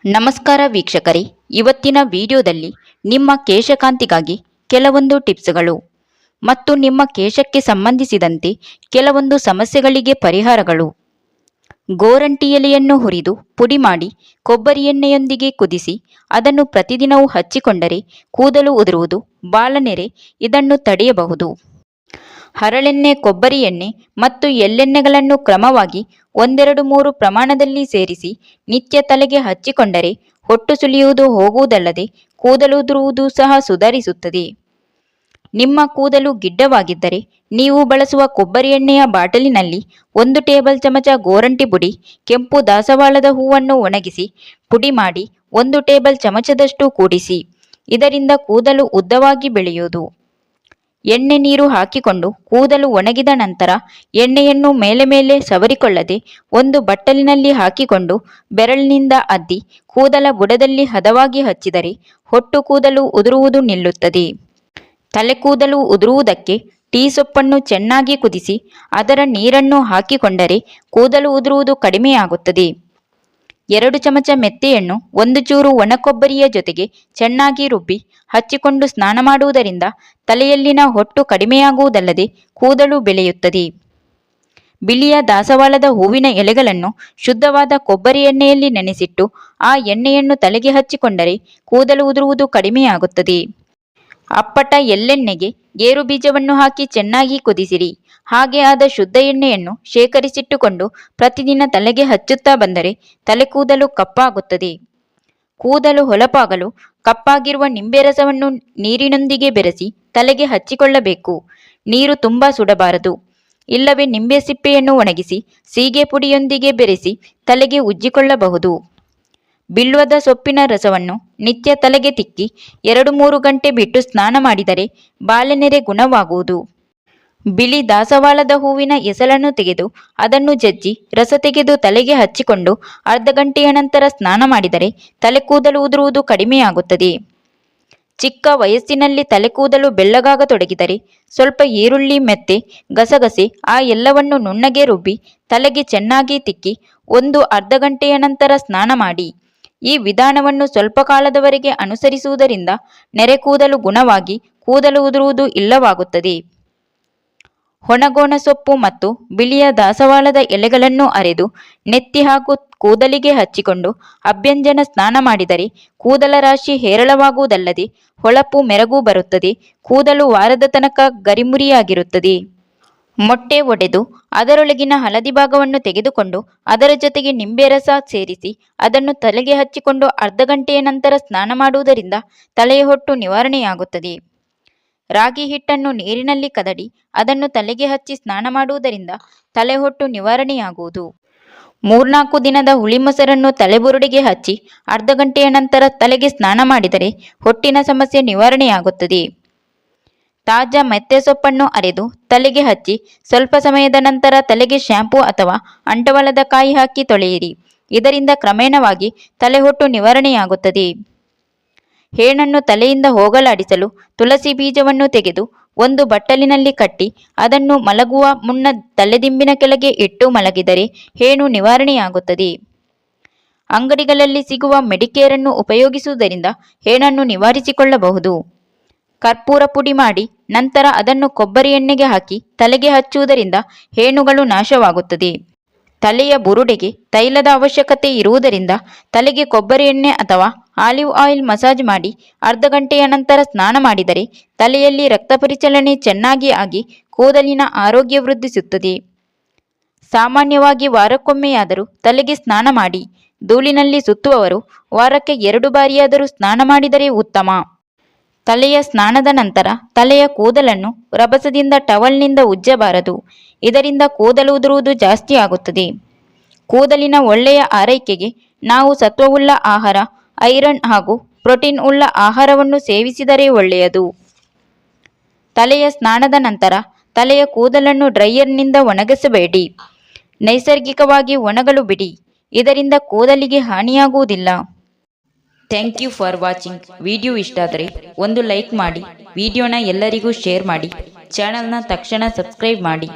ನಮಸ್ಕಾರ ವೀಕ್ಷಕರೇ, ಇವತ್ತಿನ ವಿಡಿಯೋದಲ್ಲಿ ನಿಮ್ಮ ಕೇಶಕಾಂತಿಗಾಗಿ ಕೆಲವೊಂದು ಟಿಪ್ಸ್ಗಳು ಮತ್ತು ನಿಮ್ಮ ಕೇಶಕ್ಕೆ ಸಂಬಂಧಿಸಿದಂತೆ ಕೆಲವೊಂದು ಸಮಸ್ಯೆಗಳಿಗೆ ಪರಿಹಾರಗಳು. ಗೋರಂಟಿ ಎಲೆಯನ್ನು ಹುರಿದು ಪುಡಿ ಮಾಡಿ ಕೊಬ್ಬರಿ ಎಣ್ಣೆಯೊಂದಿಗೆ ಕುದಿಸಿ ಅದನ್ನು ಪ್ರತಿದಿನವೂ ಹಚ್ಚಿಕೊಂಡರೆ ಕೂದಲು ಉದುರುವುದು, ಬಾಲನೆರೆ ಇದನ್ನು ತಡೆಯಬಹುದು. ಹರಳೆಣ್ಣೆ, ಕೊಬ್ಬರಿ ಎಣ್ಣೆ ಮತ್ತು ಎಳ್ಳೆಣ್ಣೆಗಳನ್ನು ಕ್ರಮವಾಗಿ 1-2-3 ಪ್ರಮಾಣದಲ್ಲಿ ಸೇರಿಸಿ ನಿತ್ಯ ತಲೆಗೆ ಹಚ್ಚಿಕೊಂಡರೆ ಹೊಟ್ಟು ಸುಲಿಯುವುದು ಹೋಗುವುದಲ್ಲದೆ ಕೂದಲು ಉದುರುವುದು ಸಹ ಸುಧಾರಿಸುತ್ತದೆ. ನಿಮ್ಮ ಕೂದಲು ಗಿಡ್ಡವಾಗಿದ್ದರೆ ನೀವು ಬಳಸುವ ಕೊಬ್ಬರಿ ಎಣ್ಣೆಯ ಬಾಟಲಿನಲ್ಲಿ 1 ಟೇಬಲ್ ಚಮಚ ಗೋರಂಟಿ ಪುಡಿ, ಕೆಂಪು ದಾಸವಾಳದ ಹೂವನ್ನು ಒಣಗಿಸಿ ಪುಡಿ ಮಾಡಿ 1 ಟೇಬಲ್ ಚಮಚದಷ್ಟು ಕೂಡಿಸಿ. ಇದರಿಂದ ಕೂದಲು ಉದ್ದವಾಗಿ ಬೆಳೆಯುವುದು. ಎಣ್ಣೆ ನೀರು ಹಾಕಿಕೊಂಡು ಕೂದಲು ಒಣಗಿದ ನಂತರ ಎಣ್ಣೆಯನ್ನು ಮೇಲೆ ಮೇಲೆ ಸವರಿಕೊಳ್ಳದೆ ಒಂದು ಬಟ್ಟಲಿನಲ್ಲಿ ಹಾಕಿಕೊಂಡು ಬೆರಳಿನಿಂದ ಅದ್ದಿ ಕೂದಲ ಬುಡದಲ್ಲಿ ಹದವಾಗಿ ಹಚ್ಚಿದರೆ ಹೊಟ್ಟು ಕೂದಲು ಉದುರುವುದು ನಿಲ್ಲುತ್ತದೆ. ತಲೆ ಕೂದಲು ಉದುರುವುದಕ್ಕೆ ಟೀ ಸೊಪ್ಪನ್ನು ಚೆನ್ನಾಗಿ ಕುದಿಸಿ ಅದರ ನೀರನ್ನು ಹಾಕಿಕೊಂಡರೆ ಕೂದಲು ಉದುರುವುದು ಕಡಿಮೆಯಾಗುತ್ತದೆ. 2 ಚಮಚ ಮೆಂತೆಯನ್ನು 1 ಚೂರು ಒಣ ಕೊಬ್ಬರಿಯ ಜೊತೆಗೆ ಚೆನ್ನಾಗಿ ರುಬ್ಬಿ ಹಚ್ಚಿಕೊಂಡು ಸ್ನಾನ ಮಾಡುವುದರಿಂದ ತಲೆಯಲ್ಲಿನ ಹೊಟ್ಟು ಕಡಿಮೆಯಾಗುವುದಲ್ಲದೆ ಕೂದಲು ಬೆಳೆಯುತ್ತದೆ. ಬಿಳಿಯ ದಾಸವಾಳದ ಹೂವಿನ ಎಲೆಗಳನ್ನು ಶುದ್ಧವಾದ ಕೊಬ್ಬರಿ ಎಣ್ಣೆಯಲ್ಲಿ ನೆನೆಸಿಟ್ಟು ಆ ಎಣ್ಣೆಯನ್ನು ತಲೆಗೆ ಹಚ್ಚಿಕೊಂಡರೆ ಕೂದಲು ಉದುರುವುದು ಕಡಿಮೆಯಾಗುತ್ತದೆ. ಅಪ್ಪಟ ಎಳ್ಳೆಣ್ಣೆಗೆ ಗೇರು ಬೀಜವನ್ನು ಹಾಕಿ ಚೆನ್ನಾಗಿ ಕುದಿಸಿರಿ. ಹಾಗೆ ಆದ ಶುದ್ಧ ಎಣ್ಣೆಯನ್ನು ಶೇಖರಿಸಿಟ್ಟುಕೊಂಡು ಪ್ರತಿದಿನ ತಲೆಗೆ ಹಚ್ಚುತ್ತಾ ಬಂದರೆ ತಲೆ ಕೂದಲು ಕಪ್ಪಾಗುತ್ತದೆ. ಕೂದಲು ಹೊಳಪಾಗಲು ಕಪ್ಪಾಗಿರುವ ನಿಂಬೆ ರಸವನ್ನು ನೀರಿನೊಂದಿಗೆ ಬೆರೆಸಿ ತಲೆಗೆ ಹಚ್ಚಿಕೊಳ್ಳಬೇಕು. ನೀರು ತುಂಬ ಸುಡಬಾರದು. ಇಲ್ಲವೇ ನಿಂಬೆ ಸಿಪ್ಪೆಯನ್ನು ಒಣಗಿಸಿ ಸೀಗೆ ಪುಡಿಯೊಂದಿಗೆ ಬೆರೆಸಿ ತಲೆಗೆ ಉಜ್ಜಿಕೊಳ್ಳಬಹುದು. ಬಿಲ್ವದ ಸೊಪ್ಪಿನ ರಸವನ್ನು ನಿತ್ಯ ತಲೆಗೆ ತಿಕ್ಕಿ 2-3 ಗಂಟೆ ಬಿಟ್ಟು ಸ್ನಾನ ಮಾಡಿದರೆ ಬಾಲನೆರೆ ಗುಣವಾಗುವುದು. ಬಿಳಿ ದಾಸವಾಳದ ಹೂವಿನ ಎಸಳನ್ನು ತೆಗೆದು ಅದನ್ನು ಜಜ್ಜಿ ರಸ ತೆಗೆದು ತಲೆಗೆ ಹಚ್ಚಿಕೊಂಡು ಅರ್ಧ ಗಂಟೆಯ ನಂತರ ಸ್ನಾನ ಮಾಡಿದರೆ ತಲೆ ಕೂದಲು ಉದುರುವುದು ಕಡಿಮೆಯಾಗುತ್ತದೆ. ಚಿಕ್ಕ ವಯಸ್ಸಿನಲ್ಲಿ ತಲೆ ಕೂದಲು ಬೆಳ್ಳಗಾಗತೊಡಗಿದರೆ ಸ್ವಲ್ಪ ಈರುಳ್ಳಿ, ಮೆಂತೆ, ಗಸಗಸೆ ಆ ಎಲ್ಲವನ್ನು ನುಣ್ಣಗೆ ರುಬ್ಬಿ ತಲೆಗೆ ಚೆನ್ನಾಗಿ ತಿಕ್ಕಿ ಅರ್ಧ ಗಂಟೆಯ ನಂತರ ಸ್ನಾನ ಮಾಡಿ. ಈ ವಿಧಾನವನ್ನು ಸ್ವಲ್ಪ ಕಾಲದವರೆಗೆ ಅನುಸರಿಸುವುದರಿಂದ ನೆರೆ ಕೂದಲು ಗುಣವಾಗಿ ಕೂದಲು ಉದುರುವುದು ಇಲ್ಲವಾಗುತ್ತದೆ. ಒಣಗೋಣ ಸೊಪ್ಪು ಮತ್ತು ಬಿಳಿಯ ದಾಸವಾಳದ ಎಲೆಗಳನ್ನು ಅರೆದು ನೆತ್ತಿ ಹಾಗೂ ಕೂದಲಿಗೆ ಹಚ್ಚಿಕೊಂಡು ಅಭ್ಯಂಜನ ಸ್ನಾನ ಮಾಡಿದರೆ ಕೂದಲ ರಾಶಿ ಹೇರಳವಾಗುವುದಲ್ಲದೆ ಹೊಳಪು ಮೆರಗು ಬರುತ್ತದೆ. ಕೂದಲು ವಾರದ ತನಕ ಗರಿಮುರಿಯಾಗಿರುತ್ತದೆ. ಮೊಟ್ಟೆ ಒಡೆದು ಅದರೊಳಗಿನ ಹಳದಿ ಭಾಗವನ್ನು ತೆಗೆದುಕೊಂಡು ಅದರ ಜೊತೆಗೆ ನಿಂಬೆ ರಸ ಸೇರಿಸಿ ಅದನ್ನು ತಲೆಗೆ ಹಚ್ಚಿಕೊಂಡು ಅರ್ಧ ಗಂಟೆಯ ನಂತರ ಸ್ನಾನ ಮಾಡುವುದರಿಂದ ತಲೆಯ ಹೊಟ್ಟು ನಿವಾರಣೆಯಾಗುತ್ತದೆ. ರಾಗಿ ಹಿಟ್ಟನ್ನು ನೀರಿನಲ್ಲಿ ಕದಡಿ ಅದನ್ನು ತಲೆಗೆ ಹಚ್ಚಿ ಸ್ನಾನ ಮಾಡುವುದರಿಂದ ತಲೆ ಹೊಟ್ಟು ನಿವಾರಣೆಯಾಗುವುದು. 3-4 ದಿನದ ಹುಳಿ ಮೊಸರನ್ನು ತಲೆಬುರುಡೆಗೆ ಹಚ್ಚಿ ಅರ್ಧ ಗಂಟೆಯ ನಂತರ ತಲೆಗೆ ಸ್ನಾನ ಮಾಡಿದರೆ ಹೊಟ್ಟಿನ ಸಮಸ್ಯೆ ನಿವಾರಣೆಯಾಗುತ್ತದೆ. ತಾಜಾ ಮೆಂತ್ಯ ಸೊಪ್ಪನ್ನು ಅರೆದು ತಲೆಗೆ ಹಚ್ಚಿ ಸ್ವಲ್ಪ ಸಮಯದ ನಂತರ ತಲೆಗೆ ಶ್ಯಾಂಪೂ ಅಥವಾ ಅಂಟವಲದ ಕಾಯಿ ಹಾಕಿ ತೊಳೆಯಿರಿ. ಇದರಿಂದ ಕ್ರಮೇಣವಾಗಿ ತಲೆಹೊಟ್ಟು ನಿವಾರಣೆಯಾಗುತ್ತದೆ. ಹೇಣನ್ನು ತಲೆಯಿಂದ ಹೋಗಲಾಡಿಸಲು ತುಳಸಿ ಬೀಜವನ್ನು ತೆಗೆದು ಒಂದು ಬಟ್ಟಲಿನಲ್ಲಿ ಕಟ್ಟಿ ಅದನ್ನು ಮಲಗುವ ಮುನ್ನ ತಲೆದಿಂಬಿನ ಕೆಳಗೆ ಇಟ್ಟು ಮಲಗಿದರೆ ಹೇಣು ನಿವಾರಣೆಯಾಗುತ್ತದೆ. ಅಂಗಡಿಗಳಲ್ಲಿ ಸಿಗುವ ಮೆಡಿಕೇರನ್ನು ಉಪಯೋಗಿಸುವುದರಿಂದ ಹೇಣನ್ನು ನಿವಾರಿಸಿಕೊಳ್ಳಬಹುದು. ಕರ್ಪೂರ ಪುಡಿ ಮಾಡಿ ನಂತರ ಅದನ್ನು ಕೊಬ್ಬರಿ ಎಣ್ಣೆಗೆ ಹಾಕಿ ತಲೆಗೆ ಹಚ್ಚುವುದರಿಂದ ಹೇಣುಗಳು ನಾಶವಾಗುತ್ತದೆ. ತಲೆಯ ಬುರುಡೆಗೆ ತೈಲದ ಅವಶ್ಯಕತೆ ಇರುವುದರಿಂದ ತಲೆಗೆ ಕೊಬ್ಬರಿ ಎಣ್ಣೆ ಅಥವಾ ಆಲಿವ್ ಆಯಿಲ್ ಮಸಾಜ್ ಮಾಡಿ ಅರ್ಧ ಗಂಟೆಯ ನಂತರ ಸ್ನಾನ ಮಾಡಿದರೆ ತಲೆಯಲ್ಲಿ ರಕ್ತ ಪರಿಚಲನೆ ಚೆನ್ನಾಗಿ ಆಗಿ ಕೂದಲಿನ ಆರೋಗ್ಯ ವೃದ್ಧಿಸುತ್ತದೆ. ಸಾಮಾನ್ಯವಾಗಿ ವಾರಕ್ಕೊಮ್ಮೆಯಾದರೂ ತಲೆಗೆ ಸ್ನಾನ ಮಾಡಿ. ಧೂಳಿನಲ್ಲಿ ಸುತ್ತುವವರು ವಾರಕ್ಕೆ 2 ಬಾರಿಯಾದರೂ ಸ್ನಾನ ಮಾಡಿದರೆ ಉತ್ತಮ. ತಲೆಯ ಸ್ನಾನದ ನಂತರ ತಲೆಯ ಕೂದಲನ್ನು ರಭಸದಿಂದ ಟವಲ್ನಿಂದ ಉಜ್ಜಬಾರದು. ಇದರಿಂದ ಕೂದಲು ಉದುರುವುದು ಜಾಸ್ತಿ ಆಗುತ್ತದೆ. ಕೂದಲಿನ ಒಳ್ಳೆಯ ಆರೈಕೆಗೆ ನಾವು ಸತ್ವವುಳ್ಳ ಆಹಾರ, ಐರನ್ ಹಾಗೂ ಪ್ರೋಟೀನ್ ಉಳ್ಳ ಆಹಾರವನ್ನು ಸೇವಿಸಿದರೆ ಒಳ್ಳೆಯದು. ತಲೆಯ ಸ್ನಾನದ ನಂತರ ತಲೆಯ ಕೂದಲನ್ನು ಡ್ರೈಯರ್ನಿಂದ ಒಣಗಿಸಬೇಡಿ. ನೈಸರ್ಗಿಕವಾಗಿ ಒಣಗಲು ಬಿಡಿ. ಇದರಿಂದ ಕೂದಲಿಗೆ ಹಾನಿಯಾಗುವುದಿಲ್ಲ. Thank you for watching. Video ಇಷ್ಟ ಆದರೆ ಒಂದು ಲೈಕ್ ಮಾಡಿ, ವಿಡಿಯೋನ ಎಲ್ಲರಿಗೂ ಶೇರ್ ಮಾಡಿ, ಚಾನಲ್ನ ತಕ್ಷಣ ಸಬ್ಸ್ಕ್ರೈಬ್ ಮಾಡಿ.